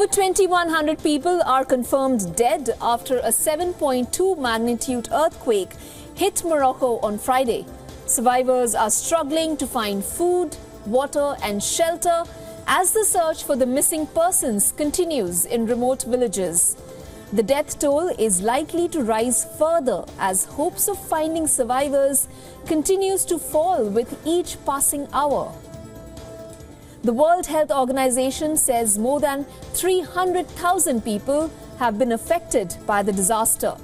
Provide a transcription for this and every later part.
Over 2,100 people are confirmed dead after a 7.2 magnitude earthquake hit Morocco on Friday. Survivors are struggling to find food, water and shelter as the search for the missing persons continues in remote villages. The death toll is likely to rise further as hopes of finding survivors continues to fall with each passing hour. The World Health Organization says more than 300,000 people have been affected by the disaster.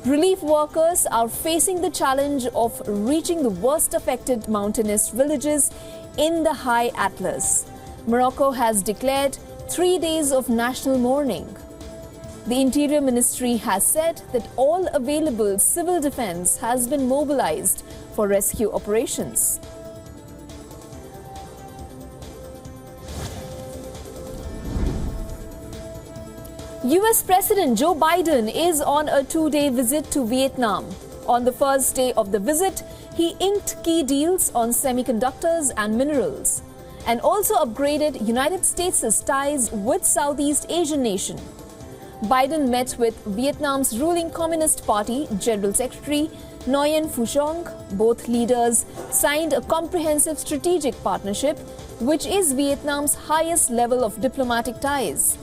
Relief workers are facing the challenge of reaching the worst affected mountainous villages in the High Atlas. Morocco has declared 3 days of national mourning. The Interior Ministry has said that all available civil defense has been mobilized for rescue operations. US President Joe Biden is on a 2-day visit to Vietnam. On the first day of the visit, he inked key deals on semiconductors and minerals, and also upgraded United States' ties with Southeast Asian nation. Biden met with Vietnam's ruling Communist Party General Secretary Nguyen Phu Trong. Both leaders signed a comprehensive strategic partnership, which is Vietnam's highest level of diplomatic ties.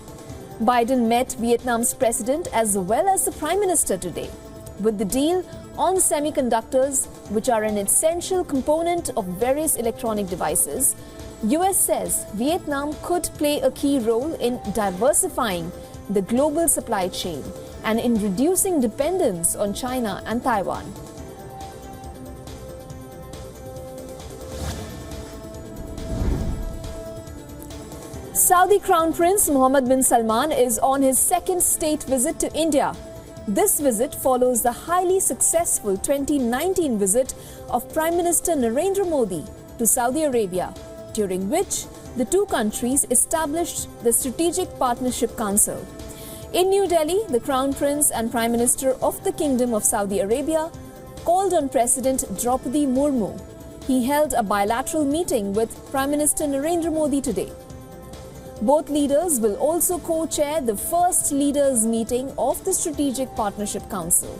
Biden met Vietnam's president as well as the Prime Minister today. With the deal on semiconductors, which are an essential component of various electronic devices, US says Vietnam could play a key role in diversifying the global supply chain and in reducing dependence on China and Taiwan. Saudi Crown Prince Mohammed bin Salman is on his second state visit to India. This visit follows the highly successful 2019 visit of Prime Minister Narendra Modi to Saudi Arabia, during which the two countries established the Strategic Partnership Council. In New Delhi, the Crown Prince and Prime Minister of the Kingdom of Saudi Arabia called on President Draupadi Murmu. He held a bilateral meeting with Prime Minister Narendra Modi today. Both leaders will also co-chair the first leaders' meeting of the Strategic Partnership Council.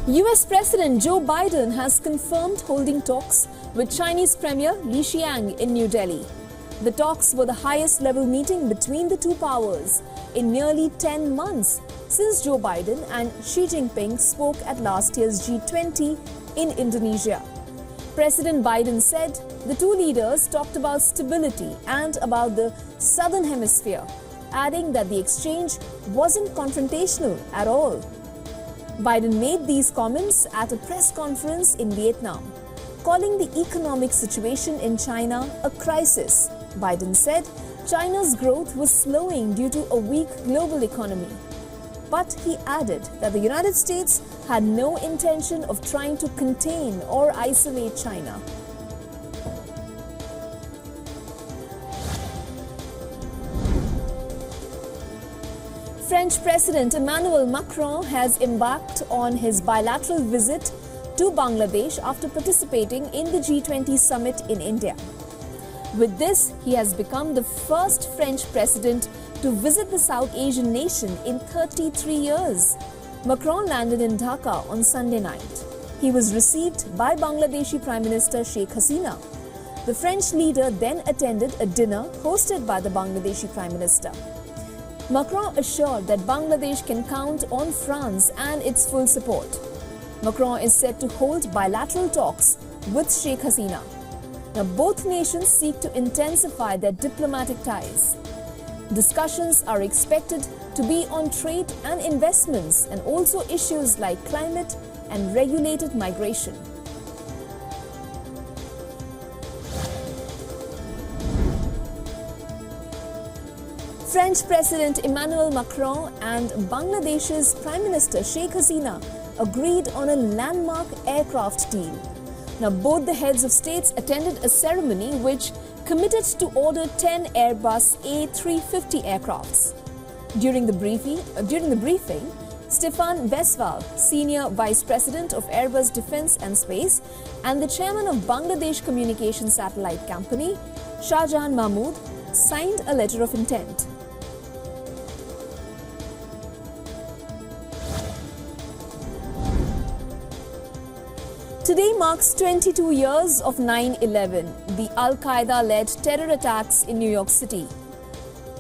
US President Joe Biden has confirmed holding talks with Chinese Premier Li Qiang in New Delhi. The talks were the highest level meeting between the two powers in nearly 10 months since Joe Biden and Xi Jinping spoke at last year's G20 in Indonesia. President Biden said the two leaders talked about stability and about the Southern Hemisphere, adding that the exchange wasn't confrontational at all. Biden made these comments at a press conference in Vietnam, calling the economic situation in China a crisis. Biden said China's growth was slowing due to a weak global economy. But he added that the United States had no intention of trying to contain or isolate China. French President Emmanuel Macron has embarked on his bilateral visit to Bangladesh after participating in the G20 summit in India. With this, he has become the first French president to visit the South Asian nation in 33 years. Macron landed in Dhaka on Sunday night. He was received by Bangladeshi Prime Minister Sheikh Hasina. The French leader then attended a dinner hosted by the Bangladeshi Prime Minister. Macron assured that Bangladesh can count on France and its full support. Macron is set to hold bilateral talks with Sheikh Hasina. Now, both nations seek to intensify their diplomatic ties. Discussions are expected to be on trade and investments and also issues like climate and regulated migration. French President Emmanuel Macron and Bangladesh's Prime Minister Sheikh Hasina agreed on a landmark aircraft deal. Now, both the heads of states attended a ceremony which committed to order 10 Airbus A350 aircrafts. During the briefing, Stefan Vesval, Senior Vice President of Airbus Defence and Space, and the Chairman of Bangladesh Communication Satellite Company, Shahjahan Mahmood, signed a letter of intent. Today marks 22 years of 9/11, the Al-Qaeda-led terror attacks in New York City.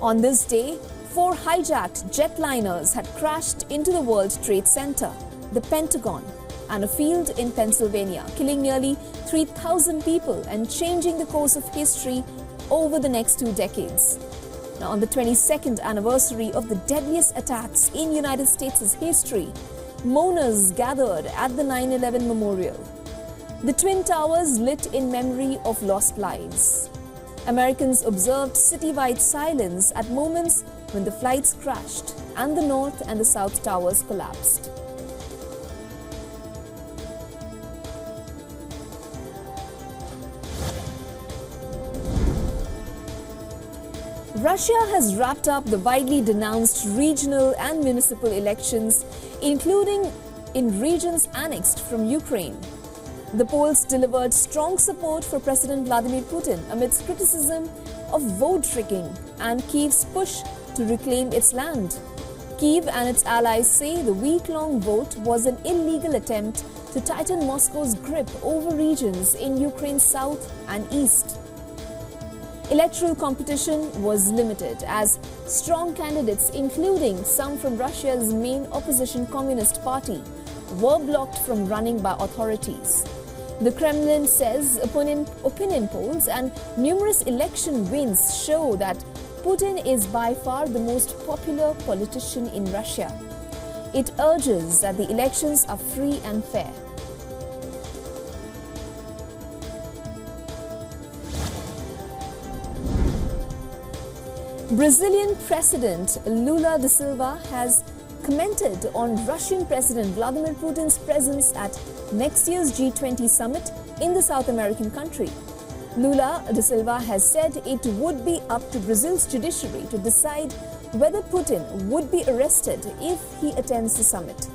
On this day, 4 hijacked jetliners had crashed into the World Trade Center, the Pentagon, and a field in Pennsylvania, killing nearly 3,000 people and changing the course of history over the next 2 decades. Now, on the 22nd anniversary of the deadliest attacks in United States' history, mourners gathered at the 9/11 memorial. The Twin Towers lit in memory of lost lives. Americans observed citywide silence at moments when the flights crashed and the North and the South Towers collapsed. Russia has wrapped up the widely denounced regional and municipal elections, including in regions annexed from Ukraine. The polls delivered strong support for President Vladimir Putin amidst criticism of vote tricking and Kyiv's push to reclaim its land. Kyiv and its allies say the week-long vote was an illegal attempt to tighten Moscow's grip over regions in Ukraine's south and east. Electoral competition was limited as strong candidates, including some from Russia's main opposition Communist Party, were blocked from running by authorities. The Kremlin says opinion polls and numerous election wins show that Putin is by far the most popular politician in Russia. It urges that the elections are free and fair. Brazilian President Lula da Silva has commented on Russian President Vladimir Putin's presence at next year's G20 summit in the South American country. Lula da Silva has said it would be up to Brazil's judiciary to decide whether Putin would be arrested if he attends the summit.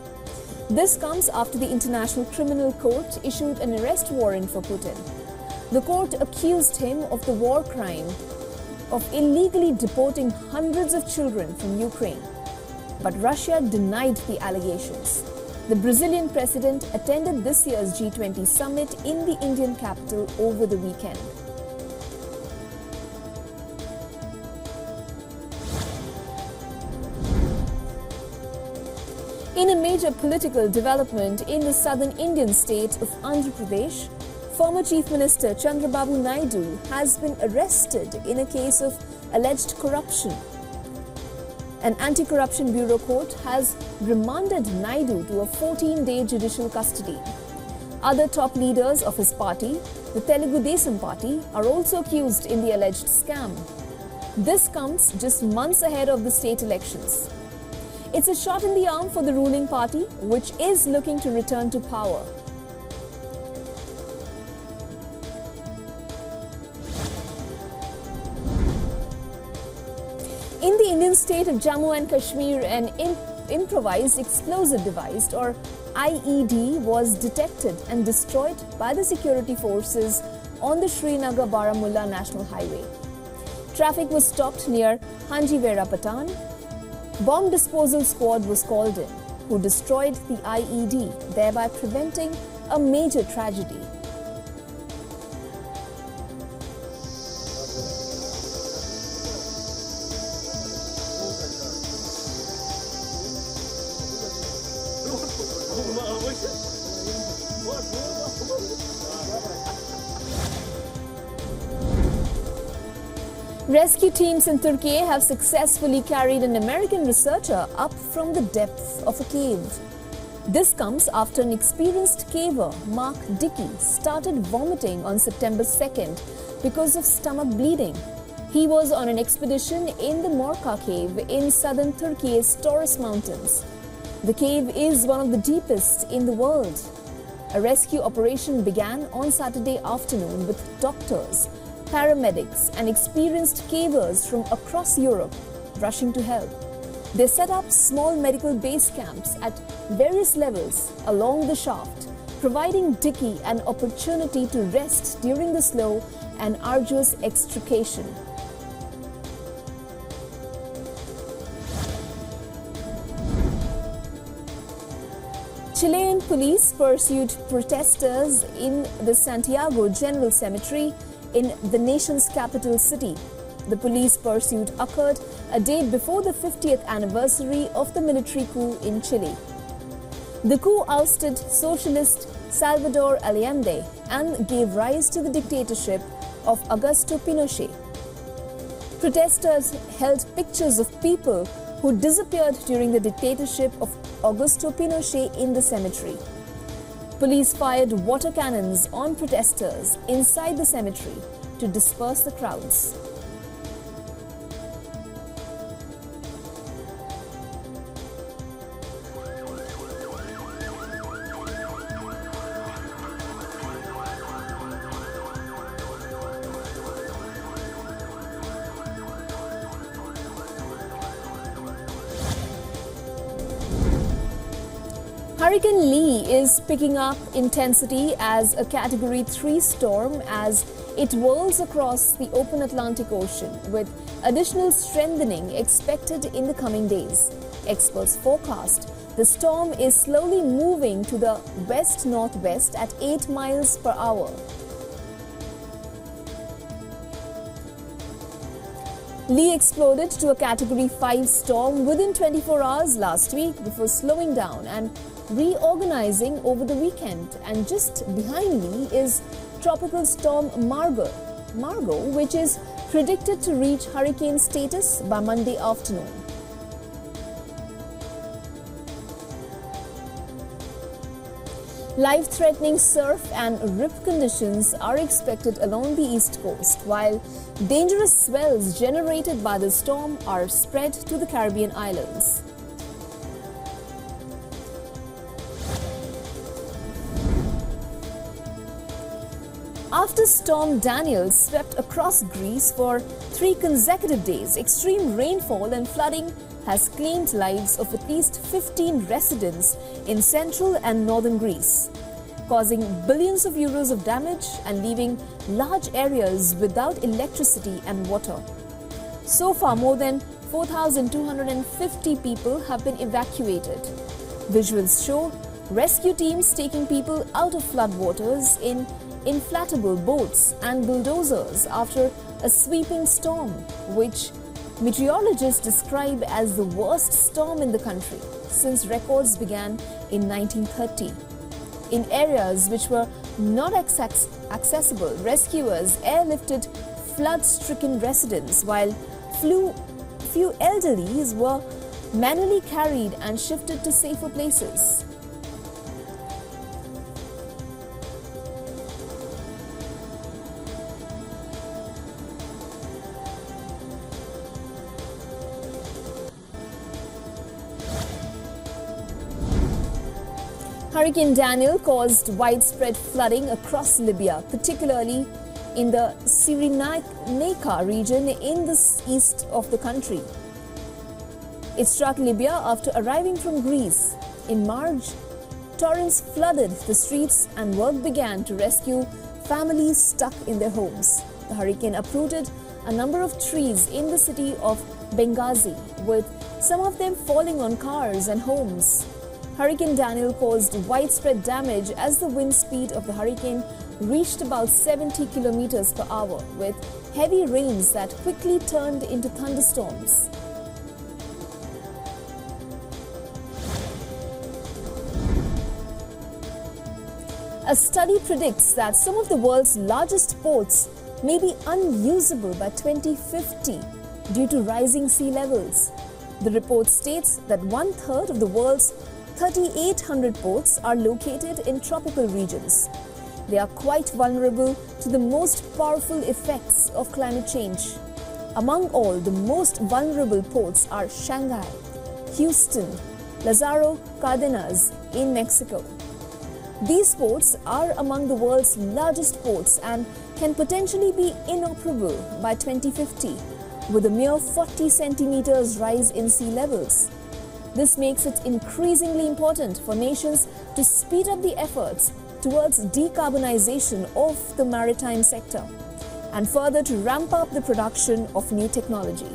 This comes after the International Criminal Court issued an arrest warrant for Putin. The court accused him of the war crime of illegally deporting hundreds of children from Ukraine. But Russia denied the allegations. The Brazilian president attended this year's G20 summit in the Indian capital over the weekend. In a major political development in the southern Indian state of Andhra Pradesh, former Chief Minister Chandrababu Naidu has been arrested in a case of alleged corruption. An anti-corruption bureau court has remanded Naidu to a 14-day judicial custody. Other top leaders of his party, the Telugu Desam party, are also accused in the alleged scam. This comes just months ahead of the state elections. It's a shot in the arm for the ruling party, which is looking to return to power. In the Indian state of Jammu and Kashmir, an improvised explosive device or IED was detected and destroyed by the security forces on the Srinagar-Baramulla National Highway. Traffic was stopped near Hanjivera Patan. Bomb disposal squad was called in, who destroyed the IED, thereby preventing a major tragedy. Rescue teams in Turkey have successfully carried an American researcher up from the depths of a cave. This comes after an experienced caver, Mark Dickey, started vomiting on September 2nd because of stomach bleeding. He was on an expedition in the Morocco cave in southern Turkey's Taurus Mountains. The cave is one of the deepest in the world. A rescue operation began on Saturday afternoon with doctors, paramedics and experienced cavers from across Europe rushing to help. They set up small medical base camps at various levels along the shaft, providing Dickey an opportunity to rest during the slow and arduous extrication. Chilean police pursued protesters in the Santiago General Cemetery in the nation's capital city. The police pursuit occurred a day before the 50th anniversary of the military coup in Chile. The coup ousted socialist Salvador Allende and gave rise to the dictatorship of Augusto Pinochet. Protesters held pictures of people who disappeared during the dictatorship of Augusto Pinochet in the cemetery. Police fired water cannons on protesters inside the cemetery to disperse the crowds. Hurricane Lee is picking up intensity as a Category 3 storm as it whirls across the open Atlantic Ocean, with additional strengthening expected in the coming days. Experts forecast the storm is slowly moving to the west-northwest at 8 miles per hour. Lee exploded to a Category 5 storm within 24 hours last week before slowing down and reorganizing over the weekend. And just behind Lee is Tropical Storm Margot, which is predicted to reach hurricane status by Monday afternoon. Life-threatening surf and rip conditions are expected along the east coast, while dangerous swells generated by the storm are spread to the Caribbean islands. After Storm Daniel swept across Greece for 3 consecutive days, extreme rainfall and flooding has claimed lives of at least 15 residents in central and northern Greece, causing billions of euros of damage and leaving large areas without electricity and water. So far, more than 4,250 people have been evacuated. Visuals show rescue teams taking people out of floodwaters in inflatable boats and bulldozers after a sweeping storm, which meteorologists describe as the worst storm in the country since records began in 1930. In areas which were not accessible, rescuers airlifted flood-stricken residents, while few elderlies were manually carried and shifted to safer places. Hurricane Daniel caused widespread flooding across Libya, particularly in the Cyrenaica region in the east of the country. It struck Libya after arriving from Greece. In March, torrents flooded the streets and work began to rescue families stuck in their homes. The hurricane uprooted a number of trees in the city of Benghazi, with some of them falling on cars and homes. Hurricane Daniel caused widespread damage as the wind speed of the hurricane reached about 70 kilometers per hour, with heavy rains that quickly turned into thunderstorms. A study predicts that some of the world's largest ports may be unusable by 2050 due to rising sea levels. The report states that 1/3 of the world's 3,800 ports are located in tropical regions. They are quite vulnerable to the most powerful effects of climate change. Among all, the most vulnerable ports are Shanghai, Houston, Lázaro Cárdenas in Mexico. These ports are among the world's largest ports and can potentially be inoperable by 2050, with a mere 40 centimeters rise in sea levels. This makes it increasingly important for nations to speed up the efforts towards decarbonization of the maritime sector and further to ramp up the production of new technology.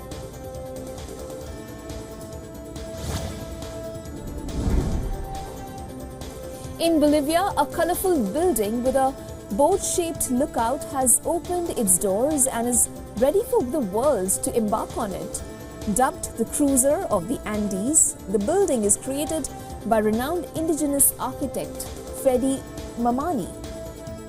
In Bolivia, a colorful building with a boat-shaped lookout has opened its doors and is ready for the world to embark on it. Dubbed the Cruiser of the Andes, the building is created by renowned indigenous architect Freddie Mamani.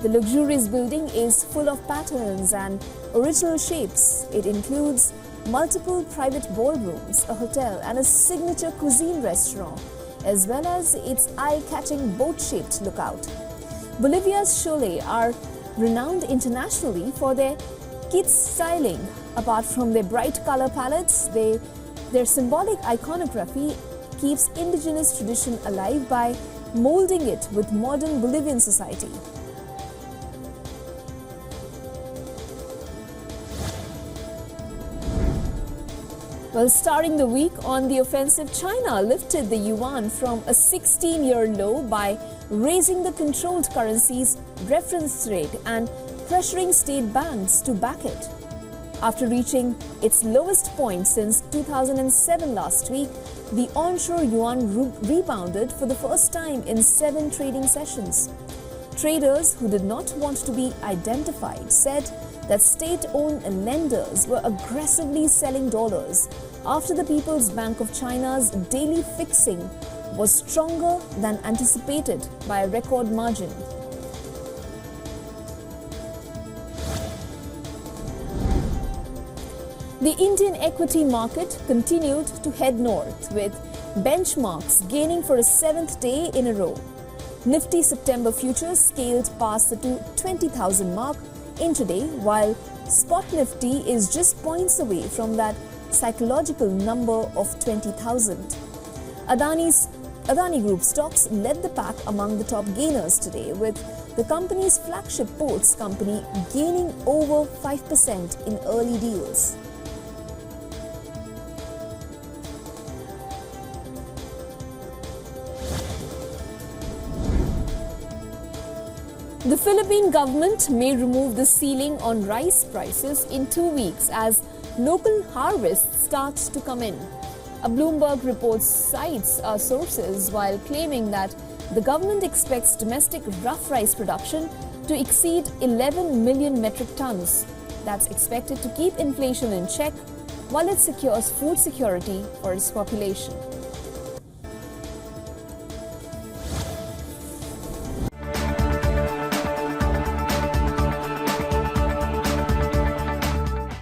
The luxurious building is full of patterns and original shapes. It includes multiple private ballrooms, a hotel and a signature cuisine restaurant, as well as its eye-catching boat-shaped lookout. Bolivia's chalet are renowned internationally for their kids styling. Apart from their bright color palettes, their symbolic iconography keeps indigenous tradition alive by molding it with modern Bolivian society. Well, starting the week on the offensive, China lifted the yuan from a 16-year low by raising the controlled currency's reference rate and pressuring state banks to back it. After reaching its lowest point since 2007 last week, the onshore yuan rebounded for the first time in 7 trading sessions. Traders who did not want to be identified said that state-owned lenders were aggressively selling dollars after the People's Bank of China's daily fixing was stronger than anticipated by a record margin. The Indian equity market continued to head north, with benchmarks gaining for a 7th day in a row. Nifty September futures scaled past the 20,000 mark intraday, while spot Nifty is just points away from that psychological number of 20,000. Adani Group stocks led the pack among the top gainers today, with the company's flagship ports company gaining over 5% in early deals. The Philippine government may remove the ceiling on rice prices in 2 weeks as local harvests start to come in. A Bloomberg report cites sources while claiming that the government expects domestic rough rice production to exceed 11 million metric tons. That's expected to keep inflation in check while it secures food security for its population.